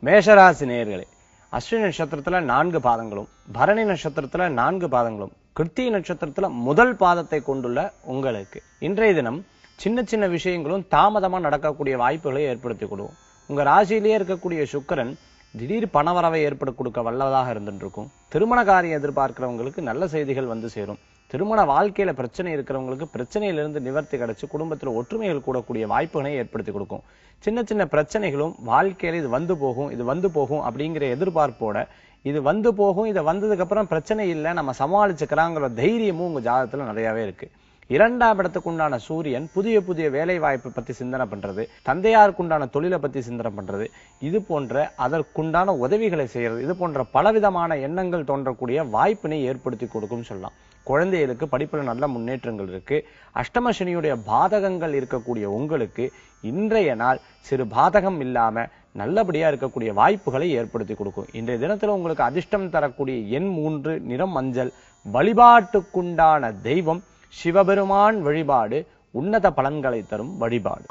மேஷராசி நேயர்களே, அஸ்வினி நட்சத்திரத்துல 4 பாதங்களும், பரணி நட்சத்திரத்துல 4 பாதங்களும், கிருத்திகை நட்சத்திரத்துல முதல் பாதத்தை கொண்டுள்ள உங்களுக்கு இன்றைய தினம் சின்ன சின்ன விஷயங்களும் தாமதமா நடக்கக்கூடிய வாய்ப்புகளை ஏற்படுத்தி கொடுக்கும். உங்க ராசியிலேயே இருக்கக்கூடிய சுக்கிரன் திடீர் பணவரவை ஏற்பட கொடுக்க வல்லதாக இருந்துட்டு இருக்கும். திருமண காரியம் எதிர்பார்க்கிறவங்களுக்கு நல்ல செய்திகள் வந்து சேரும். திருமண வாழ்க்கையில பிரச்சனை இருக்கிறவங்களுக்கு பிரச்சனையிலிருந்து நிவர்த்தி கிடைச்சு குடும்பத்துல ஒற்றுமைகள் கூடக்கூடிய வாய்ப்புகளை ஏற்படுத்தி கொடுக்கும். சின்ன சின்ன பிரச்சனைகளும் வாழ்க்கையில இது வந்து போகும், இது வந்து போகும் அப்படிங்கிற எதிர்பார்ப்போட இது வந்து போகும், இது வந்ததுக்கு அப்புறம் பிரச்சனை இல்லை, நம்ம சமாளிச்சுக்கலாங்கிற தைரியமும் உங்க ஜாதகத்துல நிறையவே இருக்கு. 2ஆம் இடத்துக்கு உண்டான சூரியன் புதிய புதிய வேலை வாய்ப்பை பத்தி சிந்தனை பண்றது, தந்தையாருக்குண்டான தொழிலை பத்தி சிந்தனை பண்றது, இது போன்ற அதற்குண்டான உதவிகளை செய்யறது, இது போன்ற பலவிதமான எண்ணங்கள் தோன்றக்கூடிய வாய்ப்பினை ஏற்படுத்தி கொடுக்கும் சொல்லலாம். குழந்தைகளுக்கு படிப்புல நல்ல முன்னேற்றங்கள் இருக்கு. அஷ்டம சனியுடைய பாதகங்கள் இருக்கக்கூடிய உங்களுக்கு இன்றைய நாள் சிறு பாதகம் இல்லாம நல்லபடியா இருக்கக்கூடிய வாய்ப்புகளை ஏற்படுத்தி கொடுக்கும். இன்றைய தினத்துல உங்களுக்கு அதிர்ஷ்டம் தரக்கூடிய எண் 3, நிறம் மஞ்சள். வழிபாட்டுக்குண்டான தெய்வம் சிவபெருமான் வழிபாடு உன்னத பலன்களை தரும் வழிபாடு.